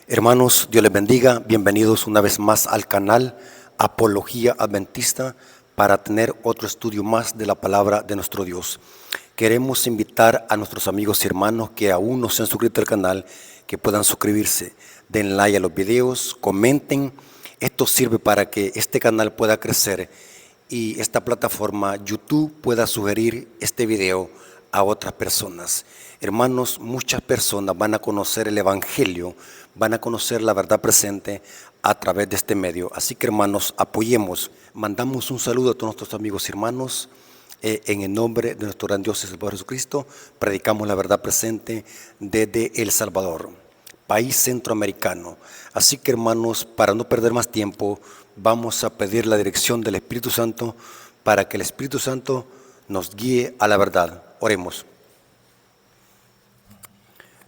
Hermanos, Dios les bendiga. Bienvenidos una vez más al canal Apología Adventista para tener otro estudio más de la palabra de nuestro Dios. Queremos invitar a nuestros amigos y hermanos que aún no se han suscrito al canal, que puedan suscribirse, den like a los videos, comenten. Esto sirve para que este canal pueda crecer y esta plataforma YouTube pueda sugerir este video a otras personas. Hermanos, muchas personas van a conocer el Evangelio, van a conocer la verdad presente a través de este medio. Así que, hermanos, apoyemos. Mandamos un saludo a todos nuestros amigos y hermanos. En el nombre de nuestro gran Dios y Salvador Jesucristo, predicamos la verdad presente desde El Salvador, país centroamericano. Así que, hermanos, para no perder más tiempo, vamos a pedir la dirección del Espíritu Santo para que el Espíritu Santo nos guíe a la verdad. Oremos.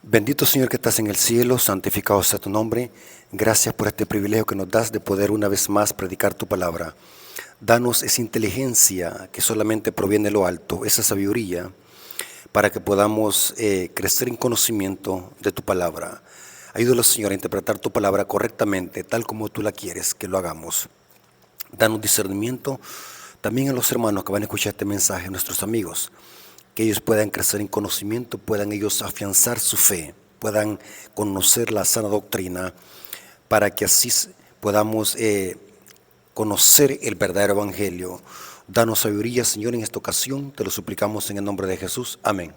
Bendito Señor que estás en el cielo, santificado sea tu nombre. Gracias por este privilegio que nos das de poder una vez más predicar tu palabra. Danos esa inteligencia que solamente proviene de lo alto, esa sabiduría, para que podamos crecer en conocimiento de tu palabra. Ayúdanos, Señor, a interpretar tu palabra correctamente, tal como tú la quieres que lo hagamos. Danos discernimiento también a los hermanos que van a escuchar este mensaje, nuestros amigos, que ellos puedan crecer en conocimiento, puedan ellos afianzar su fe, puedan conocer la sana doctrina, para que así podamos conocer el verdadero evangelio. Danos sabiduría, Señor, en esta ocasión, te lo suplicamos en el nombre de Jesús. Amén.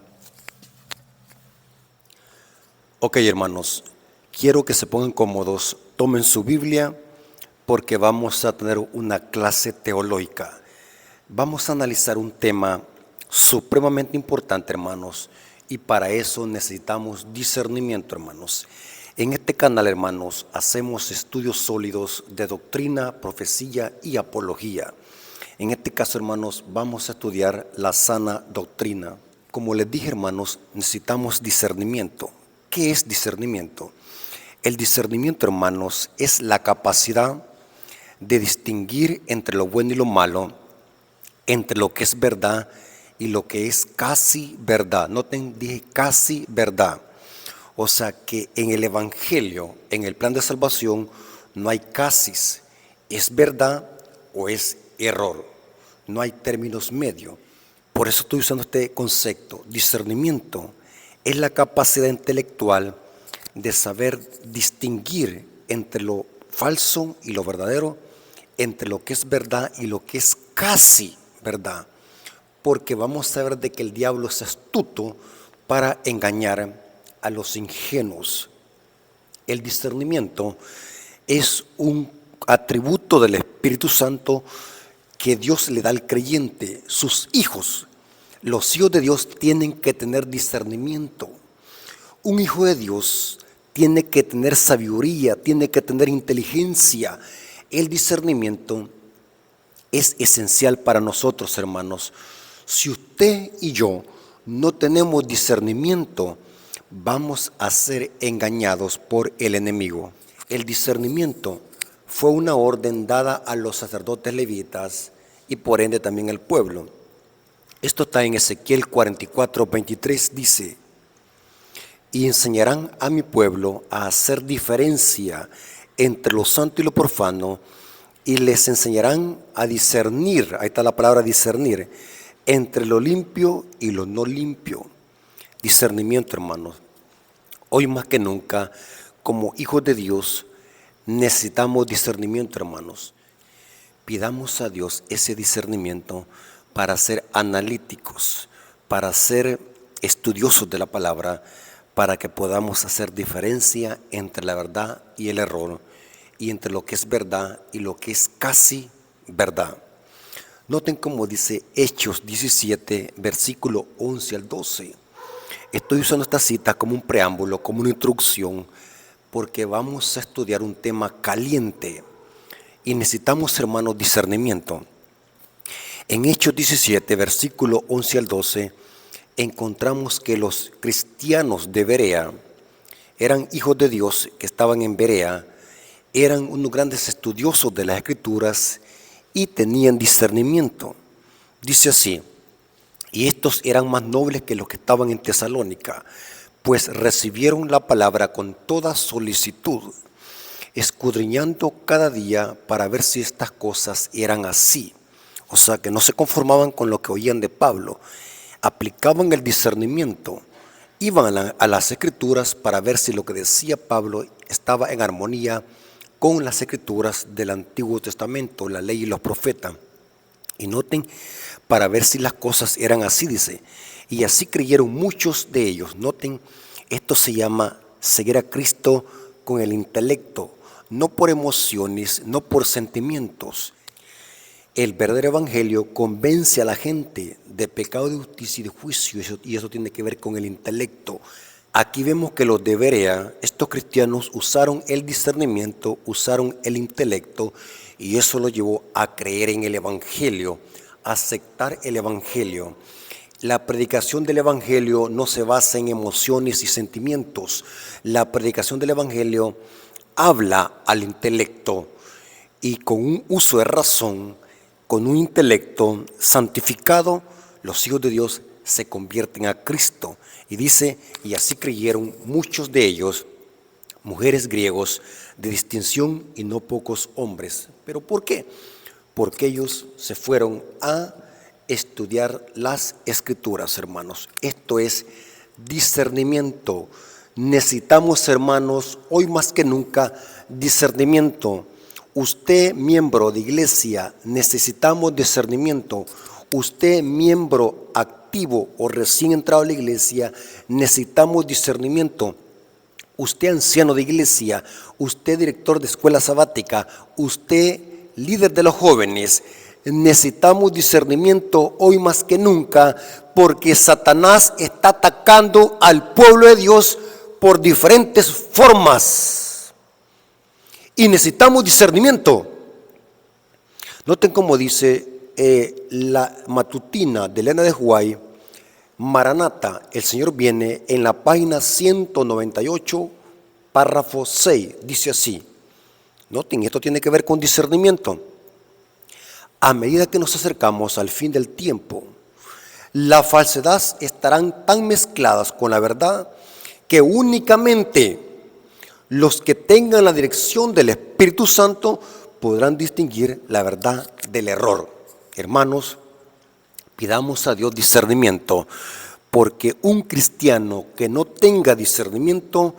Ok, hermanos, quiero que se pongan cómodos, tomen su Biblia, porque vamos a tener una clase teológica. Vamos a analizar un tema supremamente importante, hermanos, y para eso necesitamos discernimiento, hermanos. En este canal, hermanos, hacemos estudios sólidos de doctrina, profecía y apología. En este caso, hermanos, vamos a estudiar la sana doctrina. Como les dije, hermanos, necesitamos discernimiento. ¿Qué es discernimiento? El discernimiento, hermanos, es la capacidad de distinguir entre lo bueno y lo malo, entre lo que es verdad y lo que es casi verdad. Noten, dije casi verdad. O sea que en el Evangelio, en el plan de salvación, no hay casis. Es verdad o es error. No hay términos medios. Por eso estoy usando este concepto. Discernimiento es la capacidad intelectual de saber distinguir entre lo falso y lo verdadero, entre lo que es verdad y lo que es casi verdad. Porque vamos a ver de que el diablo es astuto para engañar a los ingenuos. El discernimiento es un atributo del Espíritu Santo que Dios le da al creyente, sus hijos. Los hijos de Dios tienen que tener discernimiento. Un hijo de Dios tiene que tener sabiduría, tiene que tener inteligencia. El discernimiento es esencial para nosotros, hermanos. Si usted y yo no tenemos discernimiento, vamos a ser engañados por el enemigo. El discernimiento fue una orden dada a los sacerdotes levitas y por ende también al pueblo. Esto está en Ezequiel 44:23, dice: y enseñarán a mi pueblo a hacer diferencia entre lo santo y lo profano, y les enseñarán a discernir, ahí está la palabra discernir, entre lo limpio y lo no limpio. Discernimiento, hermanos. Hoy más que nunca, como hijos de Dios, necesitamos discernimiento, hermanos. Pidamos a Dios ese discernimiento para ser analíticos, para ser estudiosos de la palabra, para que podamos hacer diferencia entre la verdad y el error, y entre lo que es verdad y lo que es casi verdad. Noten cómo dice Hechos 17, versículo 11 al 12. Estoy usando esta cita como un preámbulo, como una introducción, porque vamos a estudiar un tema caliente y necesitamos, hermanos, discernimiento. En Hechos 17, versículo 11 al 12, encontramos que los cristianos de Berea eran hijos de Dios que estaban en Berea, eran unos grandes estudiosos de las Escrituras y tenían discernimiento. Dice así: y estos eran más nobles que los que estaban en Tesalónica, pues recibieron la palabra con toda solicitud, escudriñando cada día para ver si estas cosas eran así. O sea, que no se conformaban con lo que oían de Pablo, aplicaban el discernimiento, iban a las escrituras para ver si lo que decía Pablo estaba en armonía con las escrituras del Antiguo Testamento, la ley y los profetas. Y noten, para ver si las cosas eran así, dice. Y así creyeron muchos de ellos. Noten, esto se llama seguir a Cristo con el intelecto, no por emociones, no por sentimientos. El verdadero evangelio convence a la gente de pecado, de justicia y de juicio, y eso tiene que ver con el intelecto. Aquí vemos que los de Berea, estos cristianos, usaron el discernimiento, usaron el intelecto, y eso los llevó a creer en el evangelio, a aceptar el evangelio. La predicación del evangelio no se basa en emociones y sentimientos. La predicación del evangelio habla al intelecto, y con un uso de razón, con un intelecto santificado, los hijos de Dios se convierten a Cristo. Y dice, y así creyeron muchos de ellos, mujeres griegos de distinción y no pocos hombres. ¿Pero por qué? Porque ellos se fueron a estudiar las escrituras, hermanos. Esto es discernimiento. Necesitamos, hermanos, hoy más que nunca, discernimiento. Usted, miembro de iglesia, necesitamos discernimiento. Usted, miembro activo o recién entrado a la iglesia, necesitamos discernimiento. Usted, anciano de iglesia, usted, director de escuela sabática, usted, líder de los jóvenes, necesitamos discernimiento hoy más que nunca, porque Satanás está atacando al pueblo de Dios por diferentes formas. Y necesitamos discernimiento. Noten cómo dice la matutina de Elena de White, Maranata, el Señor viene, en la página 198, párrafo 6, dice así. Noten, esto tiene que ver con discernimiento. A medida que nos acercamos al fin del tiempo, las falsedades estarán tan mezcladas con la verdad que únicamente los que tengan la dirección del Espíritu Santo podrán distinguir la verdad del error. Hermanos, pidamos a Dios discernimiento, porque un cristiano que no tenga discernimiento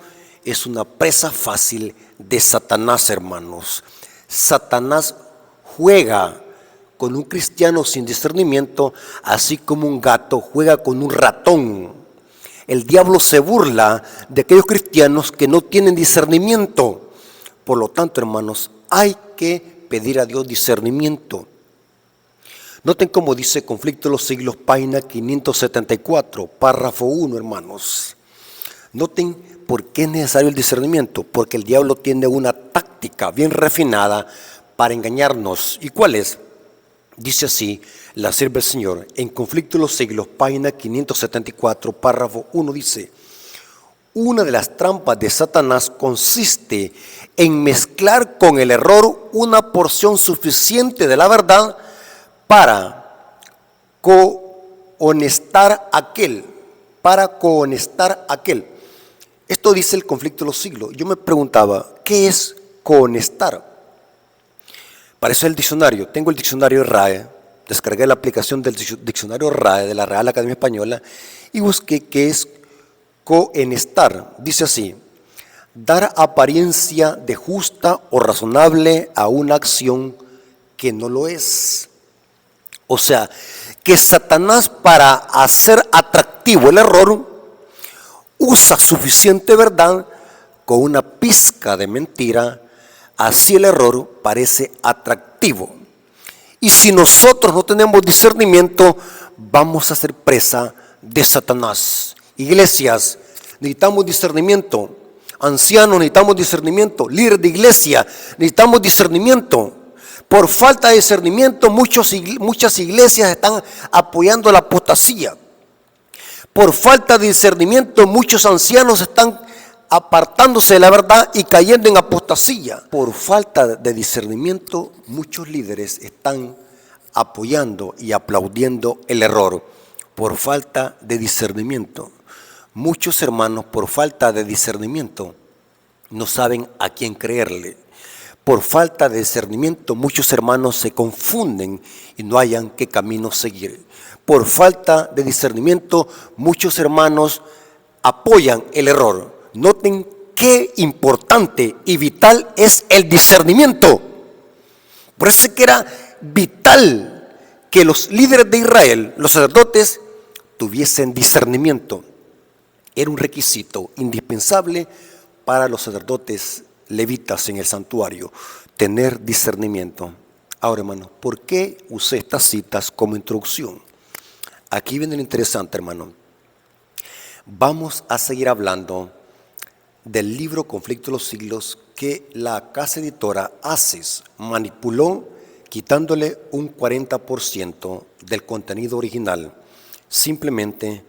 es una presa fácil de Satanás, hermanos. Satanás juega con un cristiano sin discernimiento, así como un gato juega con un ratón. El diablo se burla de aquellos cristianos que no tienen discernimiento. Por lo tanto, hermanos, hay que pedir a Dios discernimiento. Noten cómo dice Conflicto de los Siglos, página 574, párrafo 1, hermanos. Noten por qué es necesario el discernimiento. Porque el diablo tiene una táctica bien refinada para engañarnos. ¿Y cuál es? Dice así, la sierva del Señor, en Conflicto de los Siglos, página 574, párrafo 1, dice: una de las trampas de Satanás consiste en mezclar con el error una porción suficiente de la verdad para cohonestar aquel. Esto dice el Conflicto de los Siglos. Yo me preguntaba, ¿qué es cohonestar? Para eso es el diccionario. Tengo el diccionario RAE, descargué la aplicación del diccionario RAE de la Real Academia Española y busqué qué es cohonestar. Dice así: dar apariencia de justa o razonable a una acción que no lo es. O sea, que Satanás, para hacer atractivo el error, usa suficiente verdad con una pizca de mentira. Así el error parece atractivo. Y si nosotros no tenemos discernimiento, vamos a ser presa de Satanás. Iglesias, necesitamos discernimiento. Ancianos, necesitamos discernimiento. Líderes de iglesia, necesitamos discernimiento. Por falta de discernimiento, muchas iglesias están apoyando la apostasía. Por falta de discernimiento, muchos ancianos están apartándose de la verdad y cayendo en apostasía. Por falta de discernimiento, muchos líderes están apoyando y aplaudiendo el error. Por falta de discernimiento. Muchos hermanos, por falta de discernimiento, no saben a quién creerle. Por falta de discernimiento, muchos hermanos se confunden y no hayan qué camino seguir. Por falta de discernimiento, muchos hermanos apoyan el error. Noten qué importante y vital es el discernimiento. Por eso es que era vital que los líderes de Israel, los sacerdotes, tuviesen discernimiento. Era un requisito indispensable para los sacerdotes levitas en el santuario, tener discernimiento. Ahora, hermano, ¿por qué usé estas citas como introducción? Aquí viene lo interesante, hermano. Vamos a seguir hablando del libro Conflicto de los Siglos que la casa editora Haces manipuló, quitándole un 40% del contenido original, simplemente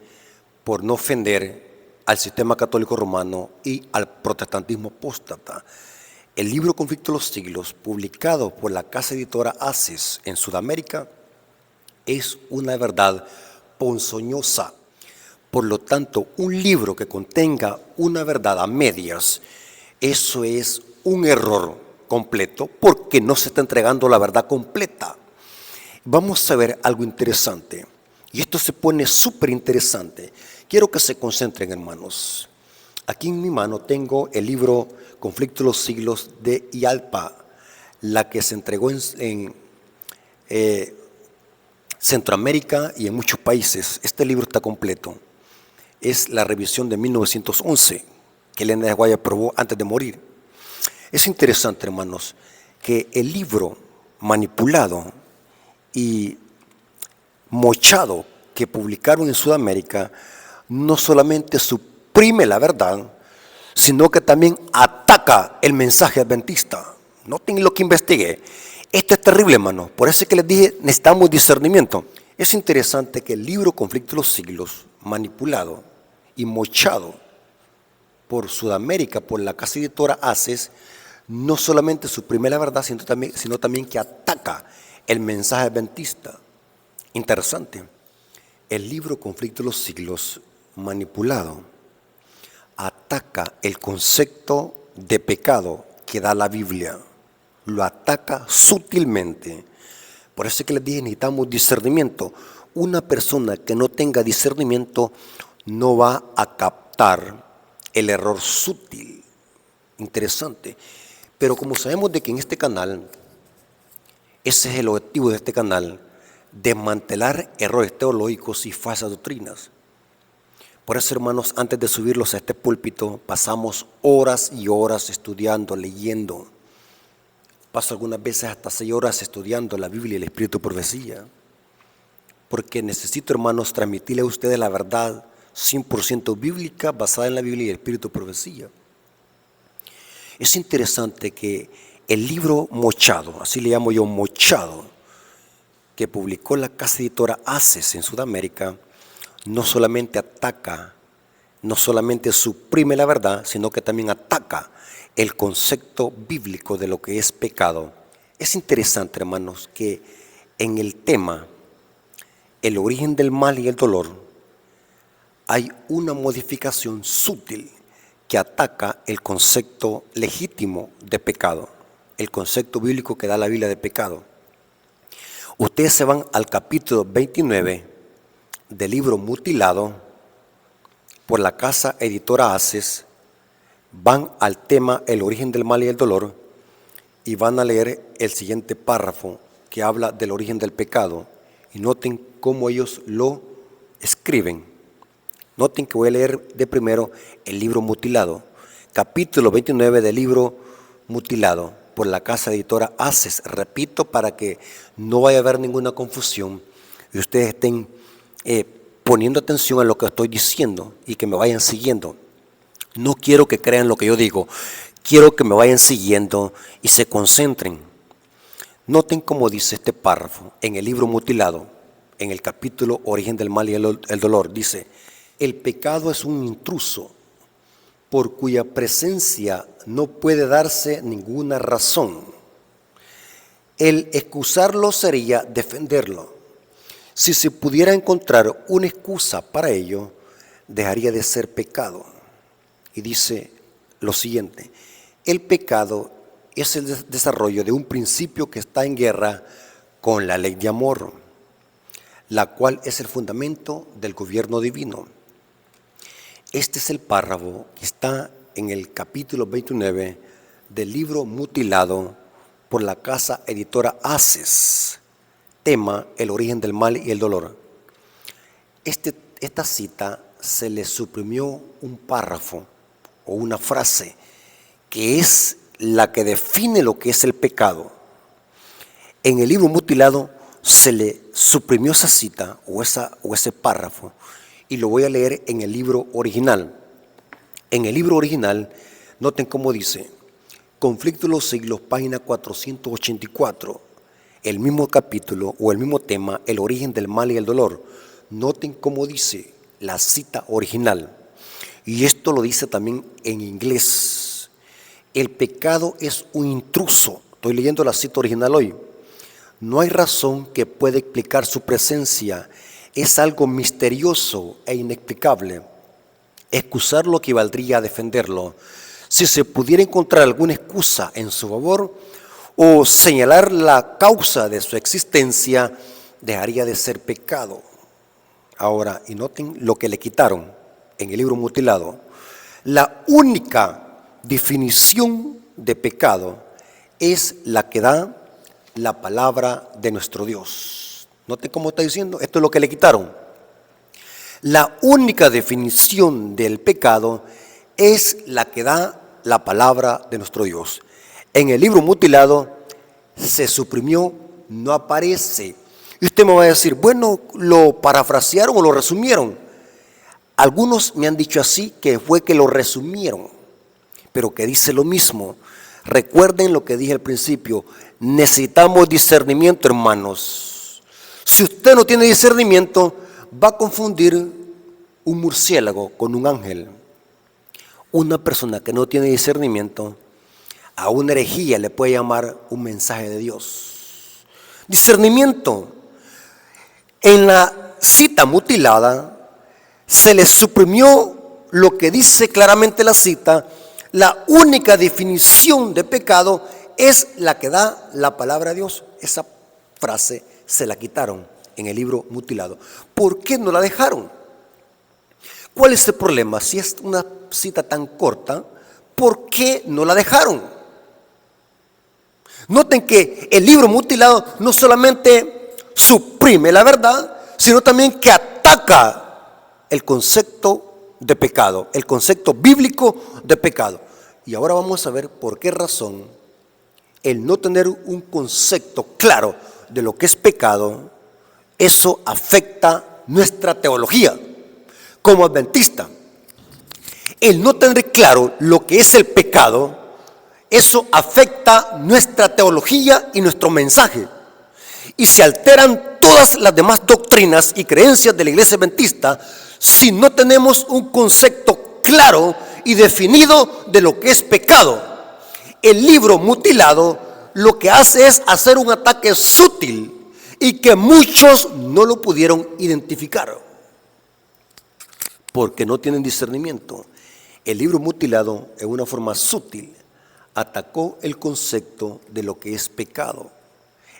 por no ofender al sistema católico romano y al protestantismo apóstata. El libro Conflicto de los Siglos, publicado por la casa editora Haces en Sudamérica, es una verdad ponzoñosa. Por lo tanto, un libro que contenga una verdad a medias, eso es un error completo porque no se está entregando la verdad completa. Vamos a ver algo interesante. Y esto se pone súper interesante. Quiero que se concentren, hermanos. Aquí en mi mano tengo el libro Conflicto de los Siglos de IALPA, la que se entregó en Centroamérica y en muchos países. Este libro está completo. Es la revisión de 1911 que Elena de Guaya aprobó antes de morir. Es interesante, hermanos, que el libro manipulado y mochado que publicaron en Sudamérica no solamente suprime la verdad, sino que también ataca el mensaje adventista. Noten lo que investigué. Esto es terrible, hermano. Por eso es que les dije, necesitamos discernimiento. Es interesante que el libro Conflicto de los Siglos, manipulado y mochado por Sudamérica, por la casa editora Haces, no solamente suprime la verdad, sino también que ataca el mensaje adventista. Interesante. El libro Conflicto de los Siglos, manipulado, ataca el concepto de pecado que da la Biblia. Lo ataca sutilmente. Por eso es que les dije, necesitamos discernimiento. Una persona que no tenga discernimiento no va a captar el error sutil. Interesante. Pero como sabemos de que en este canal, ese es el objetivo de este canal, desmantelar errores teológicos y falsas doctrinas. Por eso, hermanos, antes de subirlos a este púlpito, pasamos horas y horas estudiando, leyendo. Paso algunas veces hasta 6 horas estudiando la Biblia y el Espíritu de Profecía. Porque necesito, hermanos, transmitirle a ustedes la verdad 100% bíblica, basada en la Biblia y el Espíritu de Profecía. Es interesante que el libro mochado, así le llamo yo, mochado, que publicó la casa editora Haces en Sudamérica, no solamente ataca, no solamente suprime la verdad, sino que también ataca el concepto bíblico de lo que es pecado. Es interesante, hermanos, que en el tema el origen del mal y el dolor hay una modificación sutil que ataca el concepto legítimo de pecado, el concepto bíblico que da la Biblia de pecado. Ustedes se van al capítulo 29 del libro Mutilado por la casa editora Haces, van al tema el origen del mal y el dolor y van a leer el siguiente párrafo que habla del origen del pecado y noten cómo ellos lo escriben. Noten que voy a leer de primero el libro Mutilado, capítulo 29 del libro Mutilado por la casa editora Haces. Repito, para que no vaya a haber ninguna confusión y ustedes estén poniendo atención a lo que estoy diciendo y que me vayan siguiendo. No quiero que crean lo que yo digo, quiero que me vayan siguiendo y se concentren. Noten cómo dice este párrafo en el libro Mutilado, en el capítulo Origen del mal y el dolor. Dice: el pecado es un intruso por cuya presencia no puede darse ninguna razón. El excusarlo sería defenderlo. Si se pudiera encontrar una excusa para ello, dejaría de ser pecado. Y dice lo siguiente: el pecado es el desarrollo de un principio que está en guerra con la ley de amor, la cual es el fundamento del gobierno divino. Este es el párrafo que está en el capítulo 29 del libro Mutilado por la casa editora Haces, tema: el origen del mal y el dolor. Esta cita se le suprimió un párrafo o una frase que es la que define lo que es el pecado. En el libro Mutilado se le suprimió esa cita o ese párrafo, y lo voy a leer en el libro original. En el libro original, noten cómo dice: Conflicto de los siglos, página 484, el mismo capítulo o el mismo tema, el origen del mal y el dolor. Noten cómo dice la cita original, y esto lo dice también en inglés: el pecado es un intruso. Estoy leyendo la cita original hoy. No hay razón que pueda explicar su presencia. Es algo misterioso e inexplicable. Excusarlo equivaldría a defenderlo. Si se pudiera encontrar alguna excusa en su favor o señalar la causa de su existencia, dejaría de ser pecado. Ahora, y noten lo que le quitaron en el libro Mutilado: la única definición de pecado es la que da la palabra de nuestro Dios. Noten cómo está diciendo, esto es lo que le quitaron. La única definición del pecado es la que da la palabra de nuestro Dios. En el libro Mutilado se suprimió, no aparece. Y usted me va a decir: bueno, ¿lo parafrasearon o lo resumieron? Algunos me han dicho así, que fue que lo resumieron, pero que dice lo mismo. Recuerden lo que dije al principio: necesitamos discernimiento, hermanos. Si usted no tiene discernimiento, va a confundir un murciélago con un ángel. Una persona que no tiene discernimiento, a una herejía le puede llamar un mensaje de Dios. Discernimiento. En la cita mutilada se le suprimió lo que dice claramente la cita: la única definición de pecado es la que da la palabra de Dios. Esa frase se la quitaron en el libro Mutilado. ¿Por qué no la dejaron? ¿Cuál es el problema? Si es una cita tan corta, ¿por qué no la dejaron? Noten que el libro Mutilado no solamente suprime la verdad, sino también que ataca el concepto de pecado, el concepto bíblico de pecado. Y ahora vamos a ver por qué razón el no tener un concepto claro de lo que es pecado, eso afecta nuestra teología como adventista. El no tener claro lo que es el pecado, eso afecta nuestra teología y nuestro mensaje. Y se alteran todas las demás doctrinas y creencias de la iglesia adventista si no tenemos un concepto claro y definido de lo que es pecado. El libro Mutilado lo que hace es hacer un ataque sutil y que muchos no lo pudieron identificar porque no tienen discernimiento. El libro Mutilado, en una forma sutil, atacó el concepto de lo que es pecado,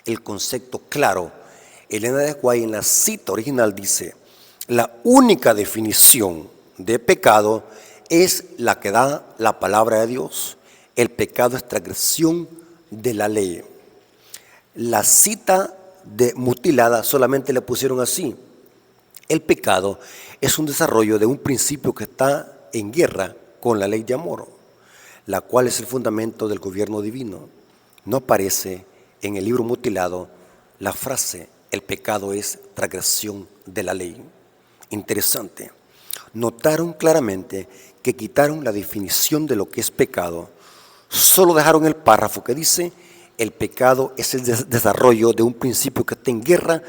el concepto claro. Elena de White, en la cita original, dice: la única definición de pecado es la que da la palabra de Dios. El pecado es transgresión de la ley. La cita de Mutilada solamente le pusieron así: el pecado es un desarrollo de un principio que está en guerra con la ley de amor, la cual es el fundamento del gobierno divino. No aparece en el libro Mutilado la frase: el pecado es transgresión de la ley. Interesante. Notaron claramente que quitaron la definición de lo que es pecado. Solo dejaron el párrafo que dice: el pecado es el desarrollo de un principio que está en guerra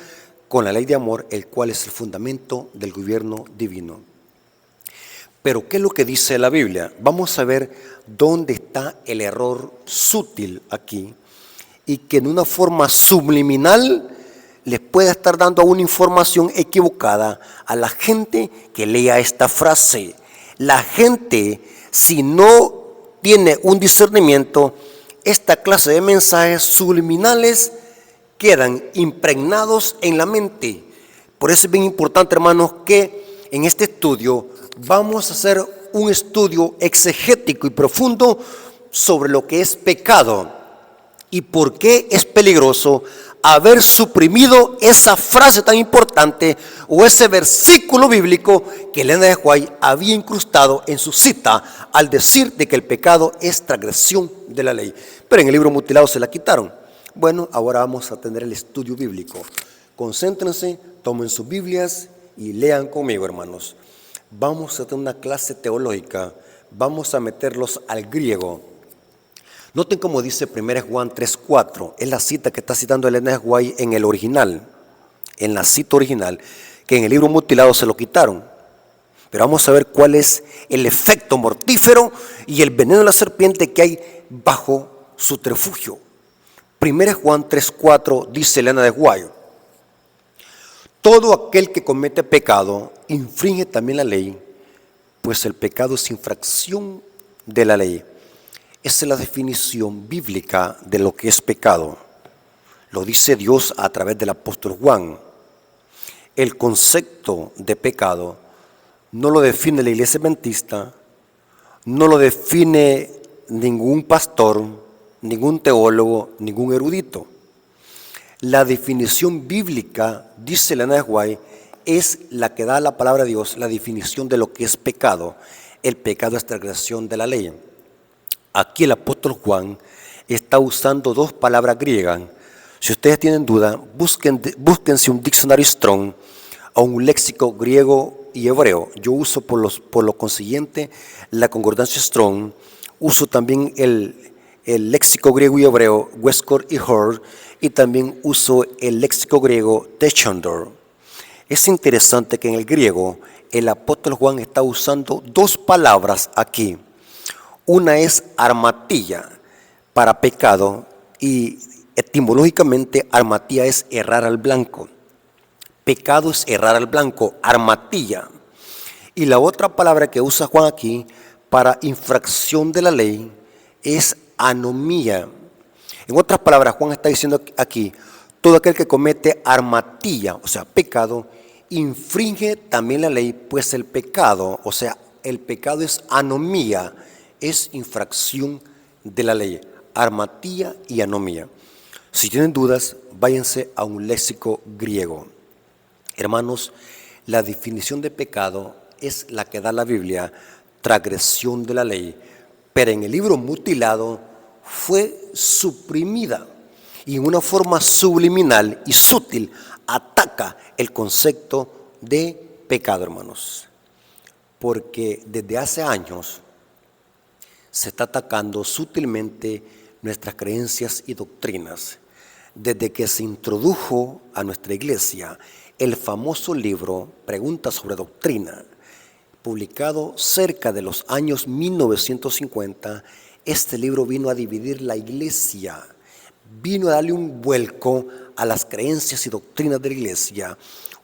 con la ley de amor, el cual es el fundamento del gobierno divino. Pero ¿qué es lo que dice la Biblia? Vamos a ver dónde está el error sutil aquí, y que en una forma subliminal les pueda estar dando una información equivocada a la gente que lea esta frase. La gente, si no tiene un discernimiento, esta clase de mensajes subliminales quedan impregnados en la mente. Por eso es bien importante, hermanos, que en este estudio vamos a hacer un estudio exegético y profundo sobre lo que es pecado y por qué es peligroso haber suprimido esa frase tan importante o ese versículo bíblico que Elena de White había incrustado en su cita al decir de que el pecado es transgresión de la ley. Pero en el libro mutilado se la quitaron. Bueno, ahora vamos a tener el estudio bíblico. Concéntrense, tomen sus Biblias y lean conmigo, hermanos. Vamos a tener una clase teológica, vamos a meterlos al griego. Noten cómo dice 1 Juan 3:4, es la cita que está citando Elena de White en el original, en la cita original, que en el libro mutilado se lo quitaron. Pero vamos a ver cuál es el efecto mortífero y el veneno de la serpiente que hay bajo su refugio. 1 Juan 3:4 dice Elena de White: todo aquel que comete pecado infringe también la ley, pues el pecado es infracción de la ley. Esa es la definición bíblica de lo que es pecado. Lo dice Dios a través del apóstol Juan. El concepto de pecado no lo define la iglesia adventista, no lo define ningún pastor, ningún teólogo, ningún erudito. La definición bíblica, dice Elena de White, es la que da la palabra de Dios, la definición de lo que es pecado. El pecado es transgresión de la ley. Aquí el apóstol Juan está usando dos palabras griegas. Si ustedes tienen duda, búsquense un diccionario Strong o un léxico griego y hebreo. Yo uso por lo consiguiente la concordancia Strong. Uso también el léxico griego y hebreo Westcott y Hort, y también uso el léxico griego Techondor. Es interesante que en el griego el apóstol Juan está usando dos palabras aquí. Una es armatilla para pecado y etimológicamente armatilla es errar al blanco. Pecado es errar al blanco, armatilla. Y la otra palabra que usa Juan aquí para infracción de la ley es anomía. En otras palabras, Juan está diciendo aquí, todo aquel que comete armatilla, o sea, pecado, infringe también la ley, pues el pecado, o sea, el pecado es anomía, es infracción de la ley, armatilla y anomía. Si tienen dudas, váyanse a un léxico griego. Hermanos, la definición de pecado es la que da la Biblia, transgresión de la ley, pero en el libro mutilado fue suprimida y en una forma subliminal y sutil ataca el concepto de pecado, hermanos. Porque desde hace años se está atacando sutilmente nuestras creencias y doctrinas. Desde que se introdujo a nuestra iglesia el famoso libro Preguntas sobre Doctrina, publicado cerca de los años 1950, este libro vino a dividir la iglesia, vino a darle un vuelco a las creencias y doctrinas de la iglesia.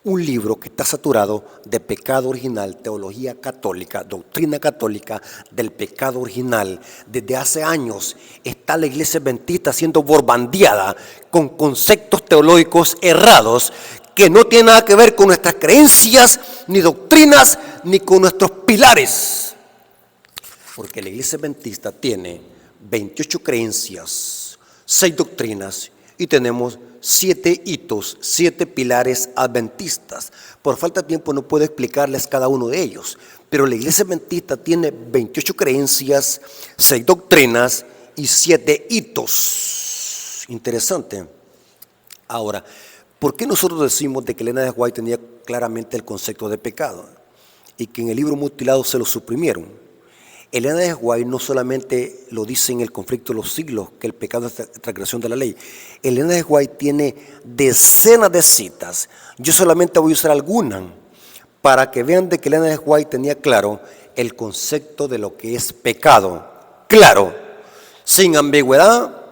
Un libro que está saturado de pecado original, teología católica, doctrina católica del pecado original. Desde hace años está la iglesia adventista siendo bombardeada con conceptos teológicos errados que no tienen nada que ver con nuestras creencias, ni doctrinas, ni con nuestros pilares. Porque la iglesia adventista tiene 28 creencias, 6 doctrinas y tenemos 7 hitos, 7 pilares adventistas. Por falta de tiempo no puedo explicarles cada uno de ellos, pero la iglesia adventista tiene 28 creencias, 6 doctrinas y 7 hitos. Interesante. Ahora, ¿por qué nosotros decimos de que Elena de White tenía claramente el concepto de pecado y que en el libro mutilado se lo suprimieron? Elena de White no solamente lo dice en el conflicto de los siglos, que el pecado es transgresión de la ley. Elena de White tiene decenas de citas. Yo solamente voy a usar algunas para que vean de que Elena de White tenía claro el concepto de lo que es pecado. Claro, sin ambigüedad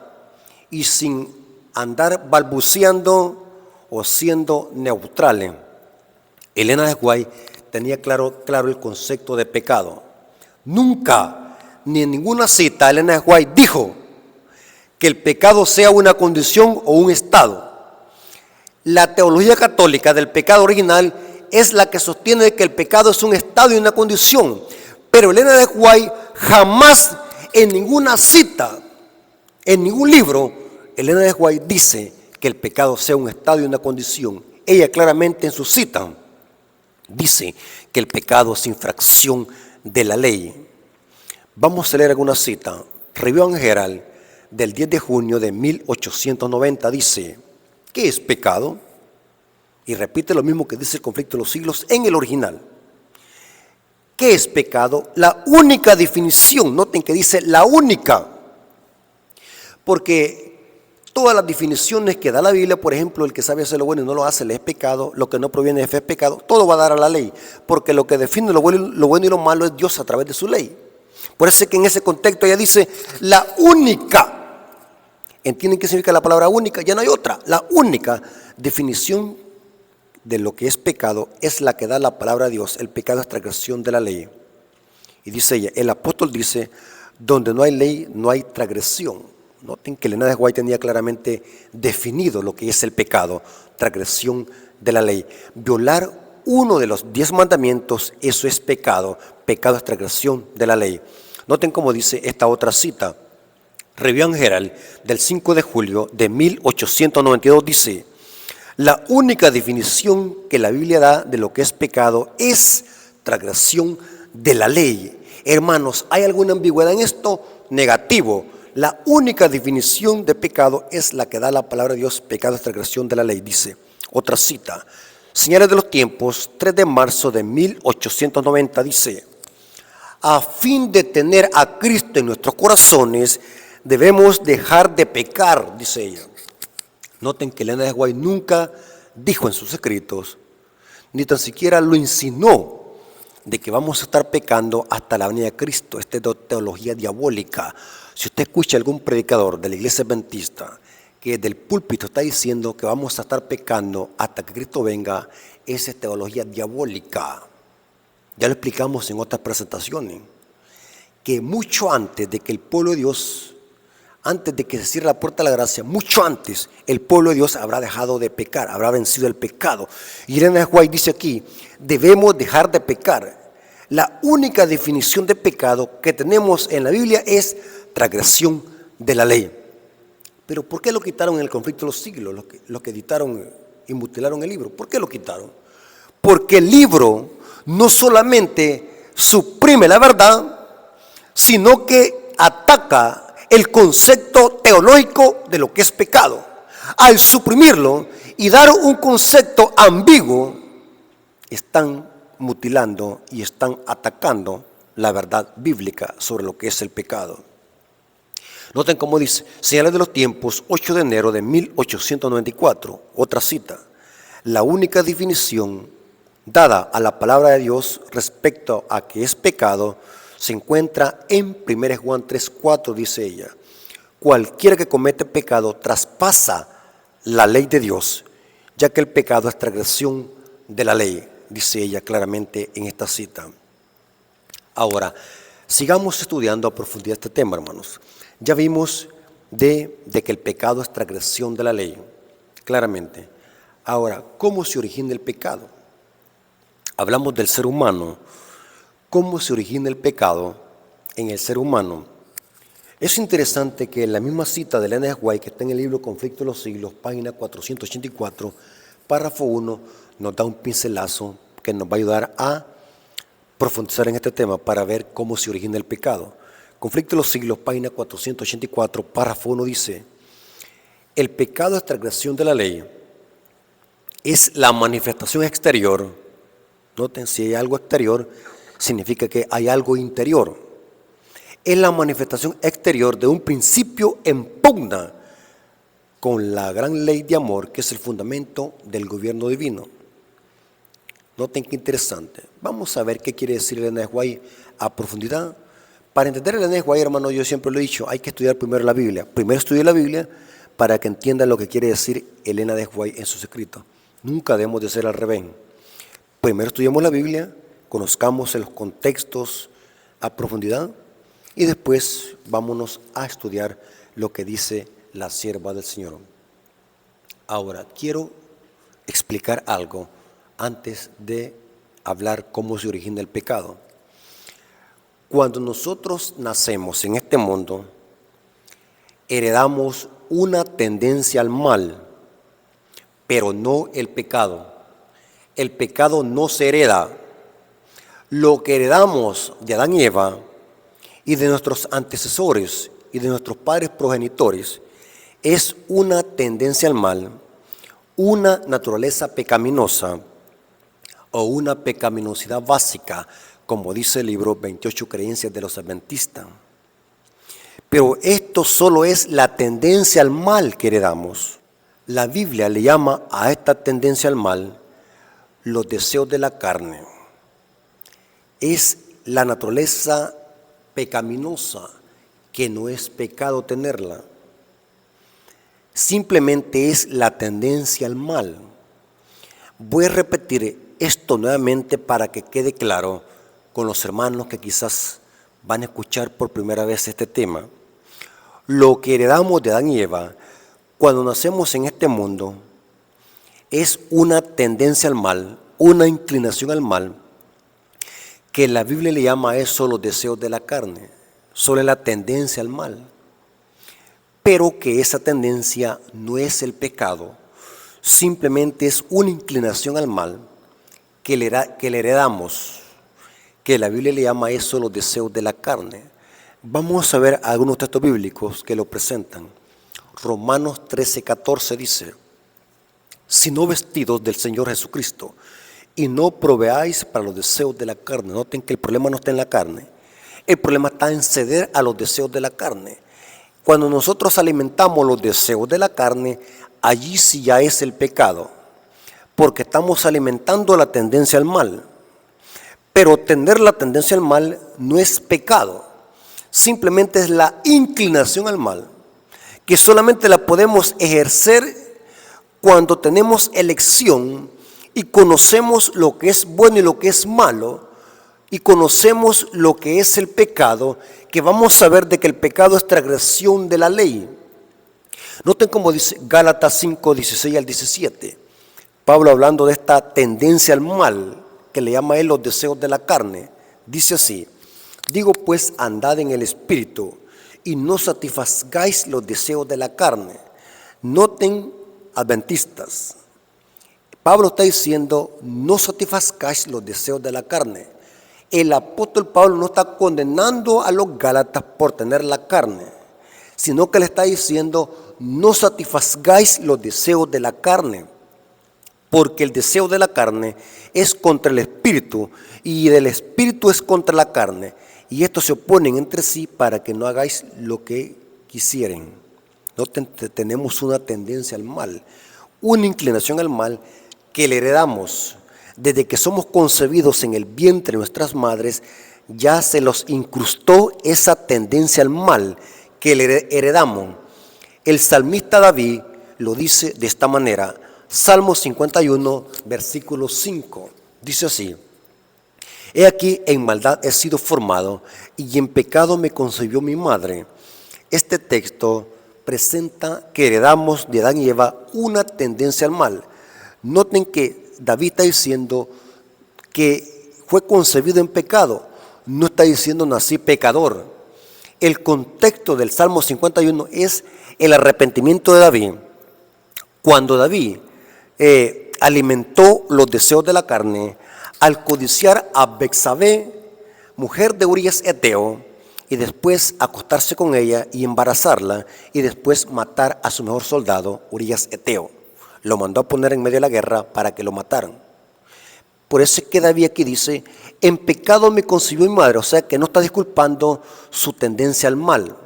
y sin andar balbuceando o siendo neutrales. Elena de White tenía claro el concepto de pecado. Nunca, ni en ninguna cita, Elena de White dijo que el pecado sea una condición o un estado. La teología católica del pecado original es la que sostiene que el pecado es un estado y una condición. Pero Elena de White jamás en ninguna cita, en ningún libro, Elena de White dice que el pecado sea un estado y una condición. Ella claramente en su cita dice que el pecado es infracción de la ley. Vamos a leer alguna cita. Review and Herald del 10 de junio de 1890 dice: ¿qué es pecado? Y repite lo mismo que dice el Conflicto de los Siglos en el original. ¿Qué es pecado? La única definición, noten que dice la única, porque todas las definiciones que da la Biblia, por ejemplo, el que sabe hacer lo bueno y no lo hace, le es pecado, lo que no proviene de fe es pecado, todo va a dar a la ley, porque lo que define lo bueno y lo malo es Dios a través de su ley. Por eso es que en ese contexto ella dice la única. ¿Entienden qué significa la palabra única? Ya no hay otra. La única definición de lo que es pecado es la que da la palabra de Dios. El pecado es transgresión de la ley. Y dice ella, el apóstol dice, donde no hay ley, no hay transgresión. Noten que Elena de White tenía claramente definido lo que es el pecado, transgresión de la ley. Violar uno de los 10 mandamientos, eso es pecado. Pecado es transgresión de la ley. Noten cómo dice esta otra cita. Review and Herald del 5 de julio de 1892 dice: la única definición que la Biblia da de lo que es pecado es transgresión de la ley. Hermanos, ¿hay alguna ambigüedad en esto? Negativo. La única definición de pecado es la que da la palabra de Dios. Pecado es transgresión de la ley. Dice otra cita. Señales de los tiempos, 3 de marzo de 1890 dice: a fin de tener a Cristo en nuestros corazones, debemos dejar de pecar, dice ella. Noten que Elena de White nunca dijo en sus escritos, ni tan siquiera lo insinuó, de que vamos a estar pecando hasta la venida de Cristo. Esta es teología diabólica. Si usted escucha a algún predicador de la iglesia adventista que del púlpito está diciendo que vamos a estar pecando hasta que Cristo venga, esa es teología diabólica. Ya lo explicamos en otras presentaciones, que mucho antes de que el pueblo de Dios, antes de que se cierre la puerta de la gracia, mucho antes el pueblo de Dios habrá dejado de pecar, habrá vencido el pecado. Y Elena de White dice aquí, debemos dejar de pecar. La única definición de pecado que tenemos en la Biblia es transgresión de la ley. Pero ¿por qué lo quitaron en el Conflicto de los Siglos? Los que editaron y mutilaron el libro. ¿Por qué lo quitaron? Porque el libro no solamente suprime la verdad, sino que ataca el concepto teológico de lo que es pecado. Al suprimirlo y dar un concepto ambiguo, están mutilando y están atacando la verdad bíblica sobre lo que es el pecado. Noten cómo dice, Señales de los Tiempos, 8 de enero de 1894, otra cita. La única definición dada a la palabra de Dios respecto a que es pecado se encuentra en 1 Juan 3:4, dice ella. Cualquiera que comete pecado traspasa la ley de Dios, ya que el pecado es transgresión de la ley, dice ella claramente en esta cita. Ahora, sigamos estudiando a profundidad este tema, hermanos. Ya vimos de que el pecado es transgresión de la ley, claramente. Ahora, ¿cómo se origina el pecado? Hablamos del ser humano. ¿Cómo se origina el pecado en el ser humano? Es interesante que en la misma cita de Elena de White, que está en el libro Conflicto de los Siglos, página 484, párrafo 1, nos da un pincelazo que nos va a ayudar a profundizar en este tema para ver cómo se origina el pecado. Conflicto de los Siglos, página 484, párrafo 1 dice: el pecado es transgresión de la ley, es la manifestación exterior. Noten, si hay algo exterior, significa que hay algo interior. Es la manifestación exterior de un principio en pugna con la gran ley de amor, que es el fundamento del gobierno divino. Noten qué interesante. Vamos a ver qué quiere decir Elena de White a profundidad. Para entender Elena de White, hermano, yo siempre lo he dicho, hay que estudiar primero la Biblia. Primero estudia la Biblia para que entiendan lo que quiere decir Elena de White en sus escritos. Nunca debemos de ser al revés. Primero estudiamos la Biblia, conozcamos los contextos a profundidad y después vámonos a estudiar lo que dice la sierva del Señor. Ahora, quiero explicar algo antes de hablar cómo se origina el pecado. Cuando nosotros nacemos en este mundo, heredamos una tendencia al mal, pero no el pecado. El pecado no se hereda. Lo que heredamos de Adán y Eva y de nuestros antecesores y de nuestros padres progenitores es una tendencia al mal, una naturaleza pecaminosa o una pecaminosidad básica, como dice el libro 28 creencias de los adventistas. Pero esto solo es la tendencia al mal que heredamos. La Biblia le llama a esta tendencia al mal los deseos de la carne. Es la naturaleza pecaminosa, que no es pecado tenerla. Simplemente es la tendencia al mal. Voy a repetir esto nuevamente para que quede claro con los hermanos que quizás van a escuchar por primera vez este tema. Lo que heredamos de Adán y Eva cuando nacemos en este mundo es una tendencia al mal, una inclinación al mal, que la Biblia le llama a eso los deseos de la carne, solo la tendencia al mal, pero que esa tendencia no es el pecado, simplemente es una inclinación al mal que le heredamos, que la Biblia le llama a eso los deseos de la carne. Vamos a ver algunos textos bíblicos que lo presentan. Romanos 13:14 dice: sino vestidos del Señor Jesucristo, y no proveáis para los deseos de la carne. Noten que el problema no está en la carne, el problema está en ceder a los deseos de la carne. Cuando nosotros alimentamos los deseos de la carne, allí sí ya es el pecado, porque estamos alimentando la tendencia al mal. Pero tener la tendencia al mal no es pecado, simplemente es la inclinación al mal, que solamente la podemos ejercer cuando tenemos elección y conocemos lo que es bueno y lo que es malo, y conocemos lo que es el pecado, que vamos a ver de que el pecado es transgresión de la ley. Noten cómo dice Gálatas 5:16 al 17. Pablo, hablando de esta tendencia al mal, que le llama a él los deseos de la carne, dice así: digo pues, andad en el Espíritu, y no satisfagáis los deseos de la carne. Noten, adventistas, Pablo está diciendo, no satisfagáis los deseos de la carne. El apóstol Pablo no está condenando a los gálatas por tener la carne, sino que le está diciendo, no satisfagáis los deseos de la carne, porque el deseo de la carne es contra el espíritu, y del espíritu es contra la carne, y estos se oponen entre sí para que no hagáis lo que quisieren. No tenemos una tendencia al mal, una inclinación al mal que le heredamos. Desde que somos concebidos en el vientre de nuestras madres, ya se los incrustó esa tendencia al mal que le heredamos. El salmista David lo dice de esta manera, Salmo 51, versículo 5, dice así: he aquí, en maldad he sido formado, y en pecado me concibió mi madre. Este texto presenta que heredamos de Adán y Eva una tendencia al mal. Noten que David está diciendo que fue concebido en pecado, no está diciendo nací pecador. El contexto del Salmo 51 es el arrepentimiento de David. Cuando David alimentó los deseos de la carne al codiciar a Betsabé, mujer de Urías Eteo, y después acostarse con ella y embarazarla, y después matar a su mejor soldado, Urías Eteo. Lo mandó a poner en medio de la guerra para que lo mataran. Por eso es que David aquí dice, en pecado me concibió mi madre, o sea que no está disculpando su tendencia al mal,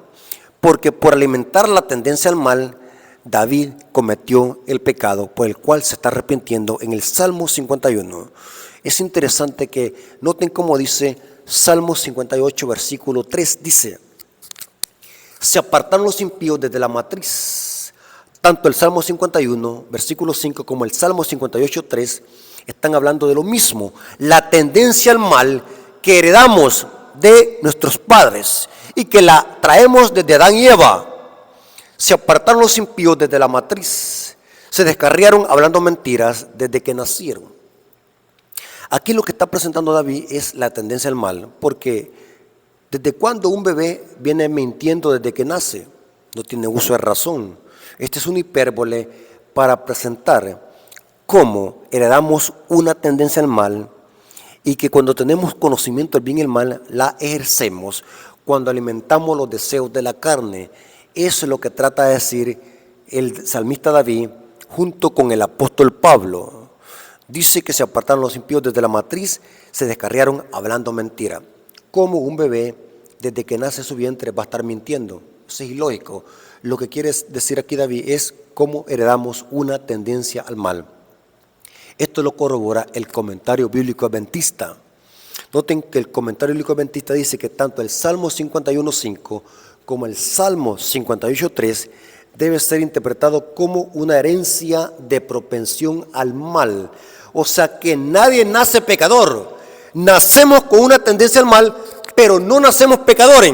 porque por alimentar la tendencia al mal, David cometió el pecado por el cual se está arrepintiendo en el Salmo 51. Es interesante que noten cómo dice Salmo 58, versículo 3, dice: se apartaron los impíos desde la matriz, Tanto el Salmo 51, versículo 5, como el Salmo 58, 3, están hablando de lo mismo. La tendencia al mal que heredamos de nuestros padres y que la traemos desde Adán y Eva. Se apartaron los impíos desde la matriz. Se descarriaron hablando mentiras desde que nacieron. Aquí lo que está presentando David es la tendencia al mal, porque ¿desde cuándo un bebé viene mintiendo desde que nace? No tiene uso de razón. Este es un hipérbole para presentar cómo heredamos una tendencia al mal y que cuando tenemos conocimiento del bien y el mal, la ejercemos cuando alimentamos los deseos de la carne. Eso es lo que trata de decir el salmista David junto con el apóstol Pablo. Dice que se apartaron los impíos desde la matriz, se descarriaron hablando mentira. ¿Cómo un bebé desde que nace en su vientre va a estar mintiendo? Eso es ilógico. Lo que quiere decir aquí David es cómo heredamos una tendencia al mal. Esto lo corrobora el comentario bíblico adventista. Noten que el comentario bíblico adventista dice que tanto el Salmo 51.5 como el Salmo 58.3 debe ser interpretado como una herencia de propensión al mal. O sea que nadie nace pecador. Nacemos con una tendencia al mal, pero no nacemos pecadores.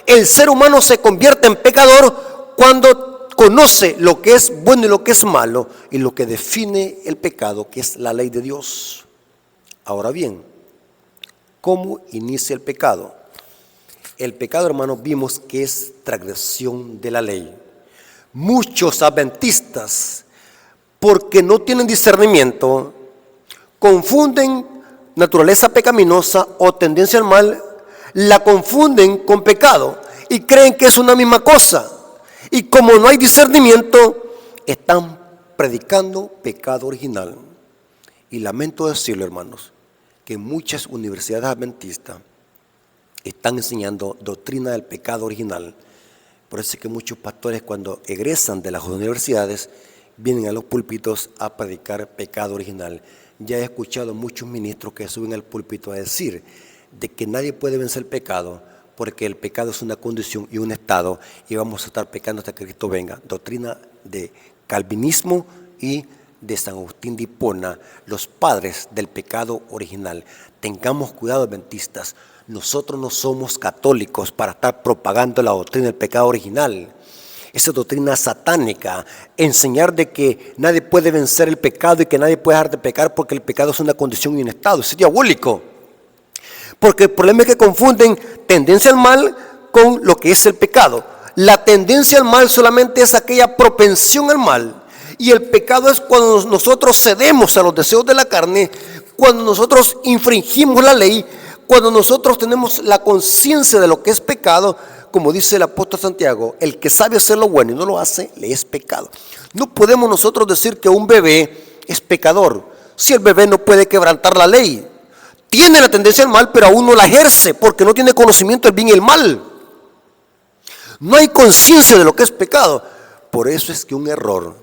El ser humano se convierte en pecador cuando conoce lo que es bueno y lo que es malo y lo que define el pecado, que es la ley de Dios. Ahora bien, ¿cómo inicia el pecado? El pecado, hermanos, vimos que es transgresión de la ley. Muchos adventistas, porque no tienen discernimiento, confunden naturaleza pecaminosa o tendencia al mal, la confunden con pecado y creen que es una misma cosa. Y como no hay discernimiento, están predicando pecado original. Y lamento decirlo, hermanos, que muchas universidades adventistas están enseñando doctrina del pecado original. Por eso es que muchos pastores, cuando egresan de las universidades, vienen a los púlpitos a predicar pecado original. Ya he escuchado muchos ministros que suben al púlpito a decir de que nadie puede vencer el pecado, porque el pecado es una condición y un estado, y vamos a estar pecando hasta que Cristo venga. Doctrina de calvinismo y de San Agustín de Hipona, los padres del pecado original. Tengamos cuidado, adventistas. Nosotros no somos católicos para estar propagando la doctrina del pecado original. Esa doctrina satánica, enseñar de que nadie puede vencer el pecado y que nadie puede dejar de pecar porque el pecado es una condición y un estado. Eso es diabólico. Porque el problema es que confunden tendencia al mal con lo que es el pecado. La tendencia al mal solamente es aquella propensión al mal. Y el pecado es cuando nosotros cedemos a los deseos de la carne, cuando nosotros infringimos la ley, cuando nosotros tenemos la conciencia de lo que es pecado. Como dice el apóstol Santiago, el que sabe hacer lo bueno y no lo hace, le es pecado. No podemos nosotros decir que un bebé es pecador, si el bebé no puede quebrantar la ley. Tiene la tendencia al mal, pero aún no la ejerce, porque no tiene conocimiento del bien y el mal. No hay conciencia de lo que es pecado. Por eso es que un error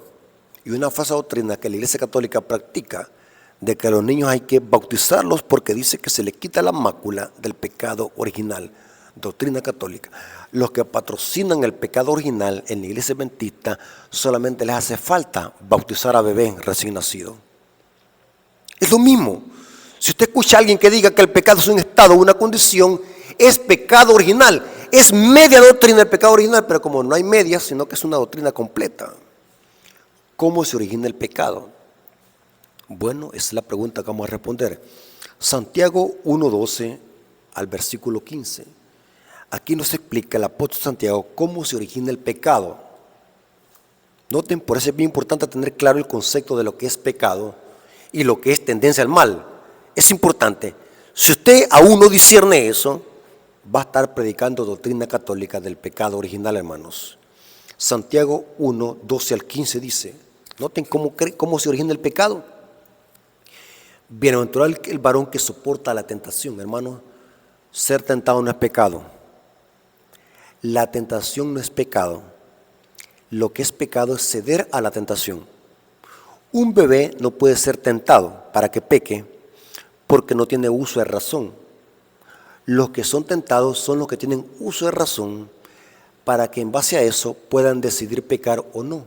y una falsa doctrina que la Iglesia Católica practica, de que a los niños hay que bautizarlos porque dice que se le quita la mácula del pecado original. Doctrina católica. Los que patrocinan el pecado original en la Iglesia Adventista solamente les hace falta bautizar a bebés recién nacidos. Es lo mismo. Si usted escucha a alguien que diga que el pecado es un estado o una condición, es pecado original. Es media doctrina del pecado original, pero como no hay media, sino que es una doctrina completa. ¿Cómo se origina el pecado? Bueno, esa es la pregunta que vamos a responder. Santiago 1:12 al versículo 15. Aquí nos explica el apóstol Santiago cómo se origina el pecado. Noten, por eso es bien importante tener claro el concepto de lo que es pecado y lo que es tendencia al mal. Es importante. Si usted aún no discierne eso, va a estar predicando doctrina católica del pecado original, hermanos. Santiago 1:12 al 15 dice, noten cómo se origina el pecado. Bienaventurado el varón que soporta la tentación, hermano. Ser tentado no es pecado. La tentación no es pecado. Lo que es pecado es ceder a la tentación. Un bebé no puede ser tentado para que peque porque no tiene uso de razón. Los que son tentados son los que tienen uso de razón para que en base a eso puedan decidir pecar o no.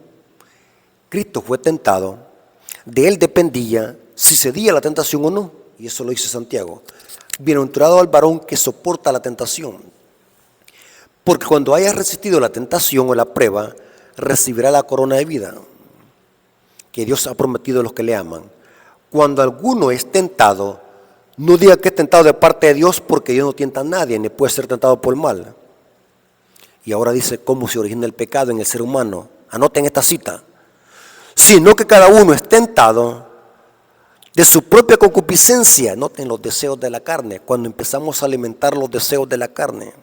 Cristo fue tentado, de él dependía si cedía a la tentación o no. Y eso lo dice Santiago. Bienaventurado al varón que soporta la tentación. Porque cuando haya resistido la tentación o la prueba, recibirá la corona de vida que Dios ha prometido a los que le aman. Cuando alguno es tentado, no diga que es tentado de parte de Dios, porque Dios no tienta a nadie, ni puede ser tentado por el mal. Y ahora dice cómo se origina el pecado en el ser humano. Anoten esta cita. Sino que cada uno es tentado de su propia concupiscencia. Noten los deseos de la carne. Cuando empezamos a alimentar los deseos de la carne,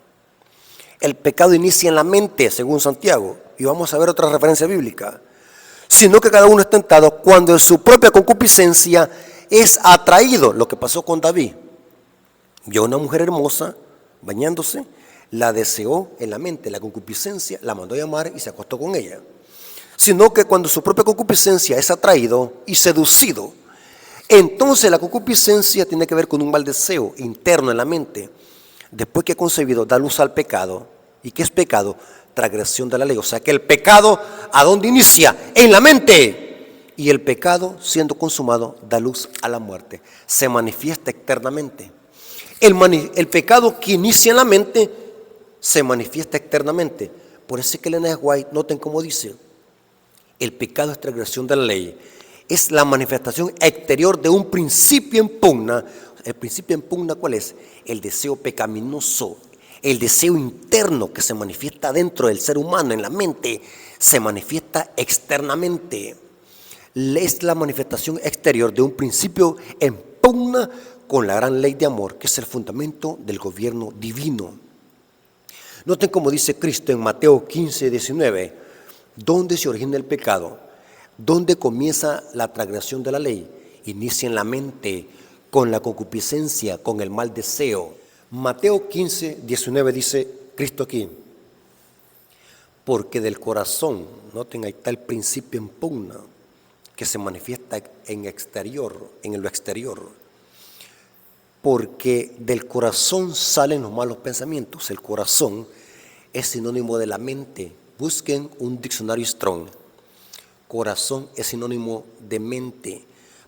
el pecado inicia en la mente, según Santiago. Y vamos a ver otra referencia bíblica. Sino que cada uno es tentado cuando en su propia concupiscencia es atraído. Lo que pasó con David. Vio a una mujer hermosa bañándose, la deseó en la mente, la concupiscencia, la mandó a llamar y se acostó con ella. Sino que cuando su propia concupiscencia es atraído y seducido, entonces la concupiscencia tiene que ver con un mal deseo interno en la mente. Después que ha concebido, da luz al pecado. ¿Y qué es pecado? Transgresión de la ley. O sea que el pecado, ¿a dónde inicia? En la mente. Y el pecado, siendo consumado, da luz a la muerte. Se manifiesta externamente. El pecado que inicia en la mente se manifiesta externamente. Por eso es que Elena G. White, noten cómo dice, el pecado es transgresión de la ley. Es la manifestación exterior de un principio en pugna. ¿El principio en pugna cuál es? El deseo pecaminoso, el deseo interno que se manifiesta dentro del ser humano, en la mente, se manifiesta externamente. Es la manifestación exterior de un principio en pugna con la gran ley de amor, que es el fundamento del gobierno divino. Noten cómo dice Cristo en Mateo 15, 19, ¿dónde se origina el pecado? ¿Dónde comienza la transgresión de la ley? Inicia en la mente, con la concupiscencia, con el mal deseo. Mateo 15, 19 dice Cristo aquí, porque del corazón, noten ahí está el principio en pugna, que se manifiesta en exterior, en lo exterior. Porque del corazón salen los malos pensamientos. El corazón es sinónimo de la mente. Busquen un diccionario Strong. Corazón es sinónimo de mente,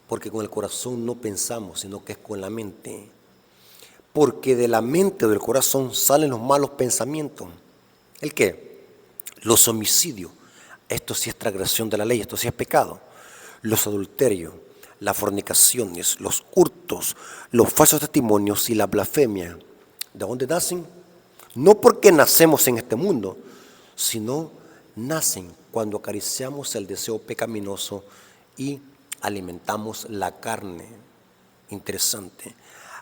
porque con el corazón no pensamos, sino que es con la mente. Porque de la mente o del corazón salen los malos pensamientos. ¿El qué? Los homicidios. Esto sí es transgresión de la ley, esto sí es pecado. Los adulterios, las fornicaciones, los hurtos, los falsos testimonios y la blasfemia. ¿De dónde nacen? No porque nacemos en este mundo, sino nacen cuando acariciamos el deseo pecaminoso y alimentamos la carne. Interesante.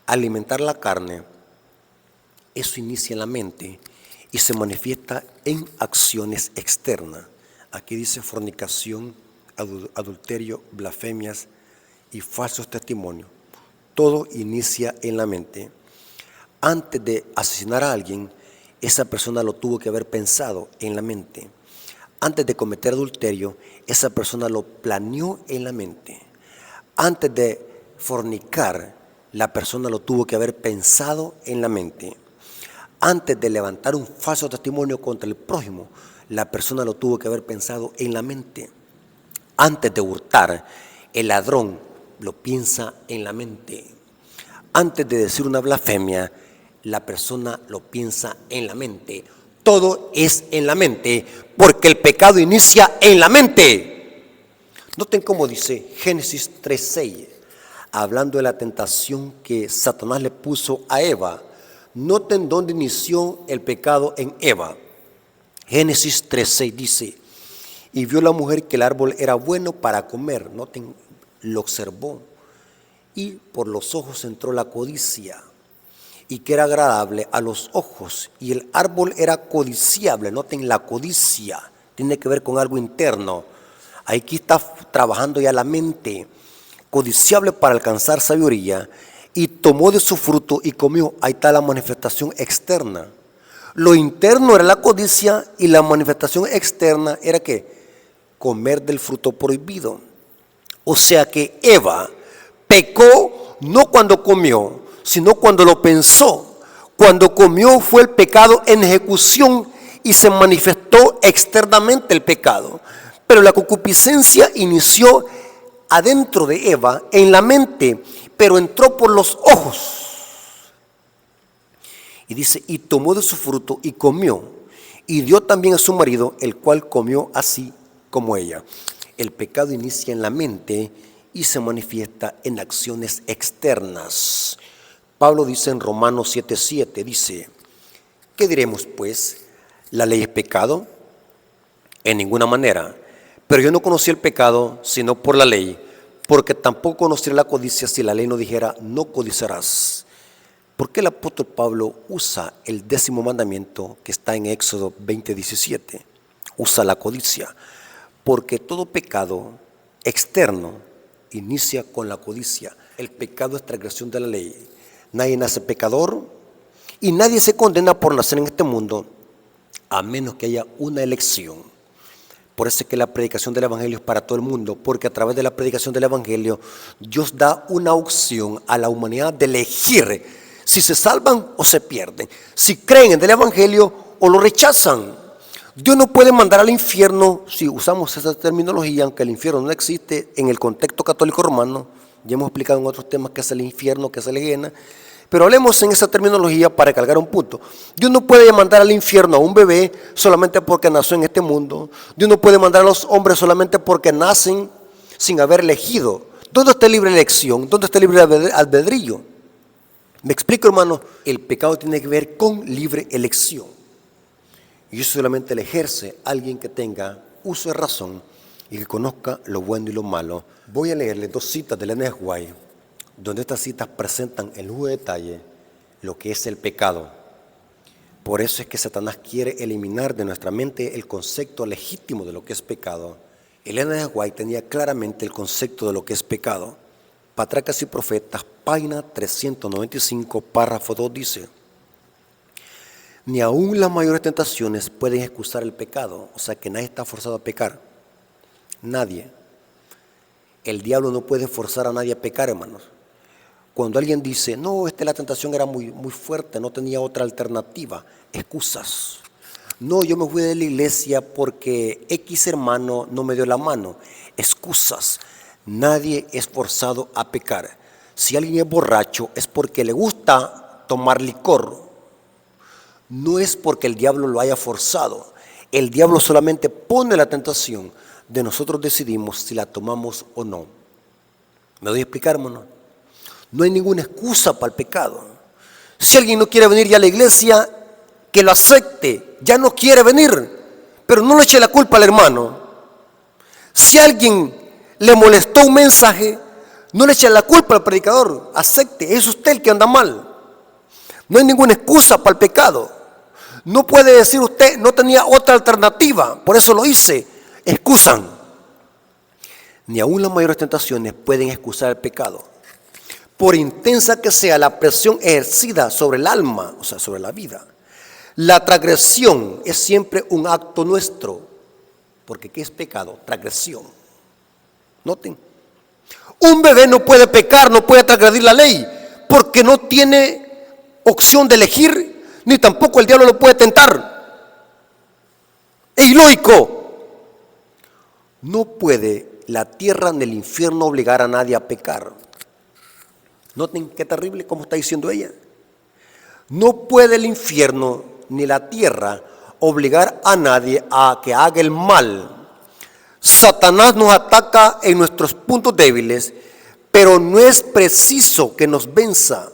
Alimentar la carne, eso inicia en la mente y se manifiesta en acciones externas. Aquí dice fornicación, adulterio, blasfemias y falsos testimonios. Todo inicia en la mente. Antes de asesinar a alguien, esa persona lo tuvo que haber pensado en la mente. Antes de cometer adulterio, esa persona lo planeó en la mente. Antes de fornicar, la persona lo tuvo que haber pensado en la mente. Antes de levantar un falso testimonio contra el prójimo, la persona lo tuvo que haber pensado en la mente. Antes de hurtar, el ladrón lo piensa en la mente. Antes de decir una blasfemia, la persona lo piensa en la mente. Todo es en la mente, porque el pecado inicia en la mente. Noten cómo dice Génesis 3:6, hablando de la tentación que Satanás le puso a Eva. Noten dónde inició el pecado en Eva. Génesis 3:6 dice, y vio la mujer que el árbol era bueno para comer. Noten, lo observó. Y por los ojos entró la codicia, y que era agradable a los ojos, y el árbol era codiciable. Noten, la codicia tiene que ver con algo interno. Aquí está trabajando ya la mente. Codiciable para alcanzar sabiduría, y tomó de su fruto y comió. Ahí está la manifestación externa. Lo interno era la codicia y la manifestación externa era ¿qué? Comer del fruto prohibido. O sea que Eva pecó no cuando comió, sino cuando lo pensó. Cuando comió fue el pecado en ejecución y se manifestó externamente el pecado. Pero la concupiscencia inició adentro de Eva, en la mente, pero entró por los ojos. Y dice, y tomó de su fruto y comió, y dio también a su marido, el cual comió así como ella. El pecado inicia en la mente y se manifiesta en acciones externas. Pablo dice en Romanos 7:7, dice, ¿qué diremos pues? ¿La ley es pecado? En ninguna manera. Pero yo no conocí el pecado sino por la ley, porque tampoco conocí la codicia si la ley no dijera, no codiciarás. ¿Por qué el apóstol Pablo usa el 10º mandamiento que está en Éxodo 20:17? Usa la codicia. Porque todo pecado externo inicia con la codicia. El pecado es transgresión de la ley. Nadie nace pecador y nadie se condena por nacer en este mundo a menos que haya una elección. Por eso es que la predicación del Evangelio es para todo el mundo, porque a través de la predicación del Evangelio Dios da una opción a la humanidad de elegir si se salvan o se pierden, si creen en el Evangelio o lo rechazan. Dios no puede mandar al infierno, si usamos esa terminología, aunque el infierno no existe en el contexto católico romano. Ya hemos explicado en otros temas qué es el infierno, qué es la Gehenna, pero hablemos en esa terminología para cargar un punto. Dios no puede mandar al infierno a un bebé solamente porque nació en este mundo. Dios no puede mandar a los hombres solamente porque nacen sin haber elegido. ¿Dónde está libre elección? ¿Dónde está libre albedrío? Me explico, hermano. El pecado tiene que ver con libre elección. Y eso solamente lo ejerce alguien que tenga uso de razón y que conozca lo bueno y lo malo. Voy a leerle 2 citas de Ellen G. White, donde estas citas presentan en lujo de detalle lo que es el pecado. Por eso es que Satanás quiere eliminar de nuestra mente el concepto legítimo de lo que es pecado. Ellen G. White tenía claramente el concepto de lo que es pecado. Patriarcas y Profetas, página 395, párrafo 2 dice: ni aún las mayores tentaciones pueden excusar el pecado. O sea que nadie está forzado a pecar. Nadie. El diablo no puede forzar a nadie a pecar, hermanos. Cuando alguien dice, no, la tentación era muy fuerte, no tenía otra alternativa, excusas. No, yo me fui de la iglesia porque X hermano no me dio la mano, excusas. Nadie es forzado a pecar. Si alguien es borracho es porque le gusta tomar licor. No es porque el diablo lo haya forzado. El diablo solamente pone la tentación. De nosotros decidimos si la tomamos o no. ¿Me doy a explicar, hermano? No hay ninguna excusa para el pecado. Si alguien no quiere venir ya a la iglesia, que lo acepte. Ya no quiere venir, pero no le eche la culpa al hermano. Si alguien le molestó un mensaje, no le eche la culpa al predicador. Acepte, es usted el que anda mal. No hay ninguna excusa para el pecado. No puede decir usted, no tenía otra alternativa, por eso lo hice. Excusan. Ni aún las mayores tentaciones pueden excusar el pecado. Por intensa que sea la presión ejercida sobre el alma, o sea, sobre la vida, la transgresión es siempre un acto nuestro. Porque ¿qué es pecado? Transgresión. Noten. Un bebé no puede pecar, no puede transgredir la ley, porque no tiene opción de elegir, ni tampoco el diablo lo puede tentar. Es ilógico. No puede la tierra ni el infierno obligar a nadie a pecar. Noten qué terrible como está diciendo ella. No puede el infierno ni la tierra obligar a nadie a que haga el mal. Satanás nos ataca en nuestros puntos débiles, pero no es preciso que nos venza.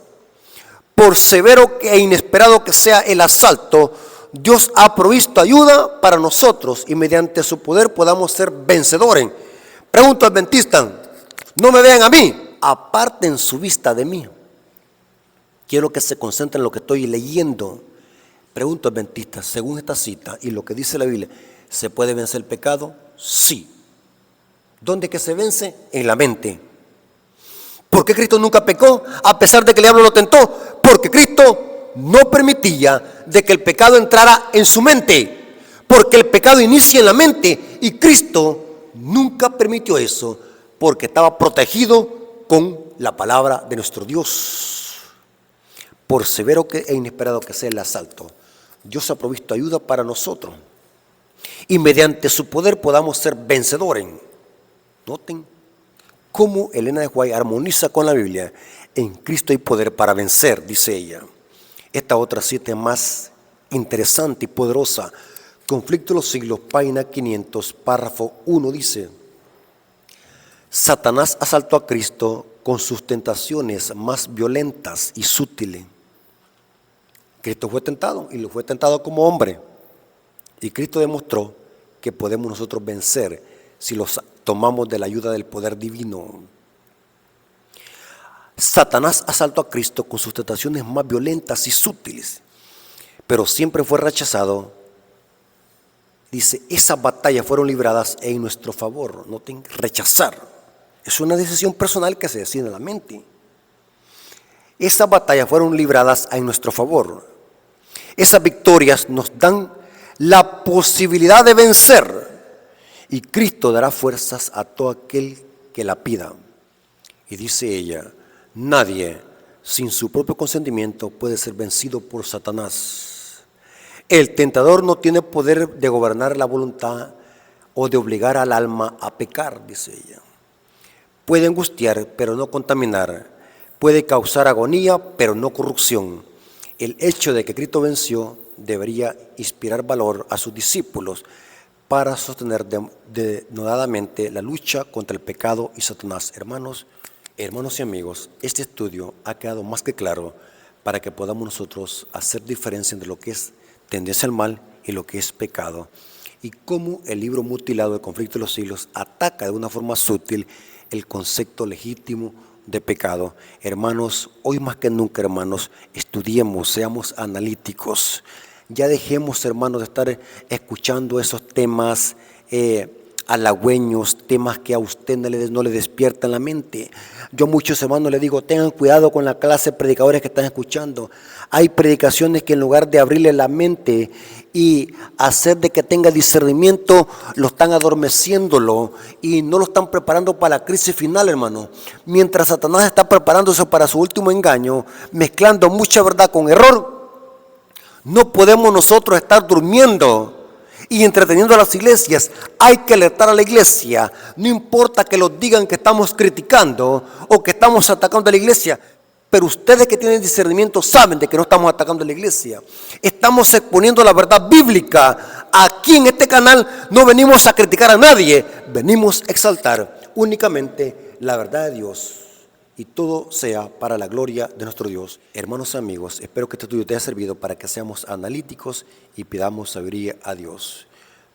Por severo e inesperado que sea el asalto, Dios ha provisto ayuda para nosotros y mediante su poder podamos ser vencedores. Pregunto al adventista, no me vean a mí, aparten su vista de mí. Quiero que se concentren en lo que estoy leyendo. Pregunto al adventista, según esta cita y lo que dice la Biblia, ¿se puede vencer el pecado? Sí. ¿Dónde que se vence? En la mente. ¿Por qué Cristo nunca pecó a pesar de que el diablo lo tentó? Porque Cristo no permitía de que el pecado entrara en su mente, porque el pecado inicia en la mente y Cristo nunca permitió eso porque estaba protegido con la palabra de nuestro Dios. Por severo e inesperado que sea el asalto, Dios ha provisto ayuda para nosotros. y mediante su poder podamos ser vencedores. Noten cómo Elena de White armoniza con la Biblia. En Cristo hay poder para vencer, dice ella. Esta otra cita más interesante y poderosa. Conflicto de los siglos, página 500, párrafo 1 dice: Satanás asaltó a Cristo con sus tentaciones más violentas y sutiles. Cristo fue tentado y lo fue tentado como hombre. Y Cristo demostró que podemos nosotros vencer si los tomamos de la ayuda del poder divino. Satanás asaltó a Cristo con sus tentaciones más violentas y sutiles, pero siempre fue rechazado. Dice, esas batallas fueron libradas en nuestro favor. Noten, rechazar. Es una decisión personal que se decide en la mente. Esas batallas fueron libradas en nuestro favor. Esas victorias nos dan la posibilidad de vencer. Y Cristo dará fuerzas a todo aquel que la pida. Y dice ella, nadie sin su propio consentimiento puede ser vencido por Satanás. El tentador no tiene poder de gobernar la voluntad o de obligar al alma a pecar, dice ella. Puede angustiar, pero no contaminar. Puede causar agonía, pero no corrupción. El hecho de que Cristo venció debería inspirar valor a sus discípulos para sostener denodadamente la lucha contra el pecado y Satanás. Hermanos y amigos, este estudio ha quedado más que claro para que podamos nosotros hacer diferencia entre lo que es tendencia al mal y lo que es pecado. Y cómo el libro mutilado de Conflicto de los Siglos ataca de una forma sutil el concepto legítimo de pecado. Hermanos, hoy más que nunca, hermanos, estudiemos, seamos analíticos. Ya dejemos, hermanos, de estar escuchando esos temas halagüeños, temas que a usted no le despiertan la mente. Yo a muchos hermanos les digo, tengan cuidado con la clase de predicadores que están escuchando. Hay predicaciones que en lugar de abrirle la mente y hacer de que tenga discernimiento, lo están adormeciéndolo y no lo están preparando para la crisis final, hermano. Mientras Satanás está preparándose para su último engaño, mezclando mucha verdad con error, no podemos nosotros estar durmiendo y entreteniendo a las iglesias. Hay que alertar a la iglesia. No importa que los digan que estamos criticando o que estamos atacando a la iglesia, pero ustedes que tienen discernimiento saben de que no estamos atacando a la iglesia. Estamos exponiendo la verdad bíblica. Aquí en este canal no venimos a criticar a nadie, venimos a exaltar únicamente la verdad de Dios. Y todo sea para la gloria de nuestro Dios. Hermanos y amigos, espero que este estudio te haya servido para que seamos analíticos y pidamos sabiduría a Dios.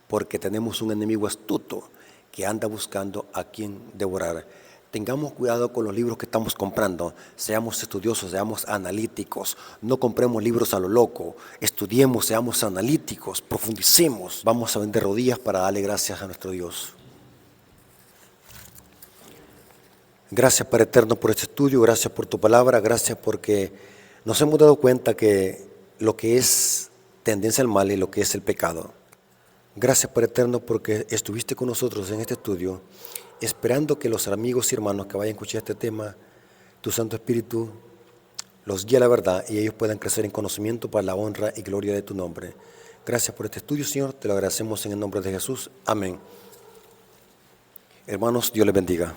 Porque tenemos un enemigo astuto que anda buscando a quien devorar. Tengamos cuidado con los libros que estamos comprando. Seamos estudiosos, seamos analíticos. No compremos libros a lo loco. Estudiemos, seamos analíticos, profundicemos. Vamos a vender rodillas para darle gracias a nuestro Dios. Gracias, Padre eterno, por este estudio, gracias por tu palabra, gracias porque nos hemos dado cuenta que lo que es tendencia al mal y lo que es el pecado. Gracias, Padre eterno, porque estuviste con nosotros en este estudio, esperando que los amigos y hermanos que vayan a escuchar este tema, tu Santo Espíritu los guíe a la verdad y ellos puedan crecer en conocimiento para la honra y gloria de tu nombre. Gracias por este estudio, Señor, te lo agradecemos en el nombre de Jesús. Amén. Hermanos, Dios les bendiga.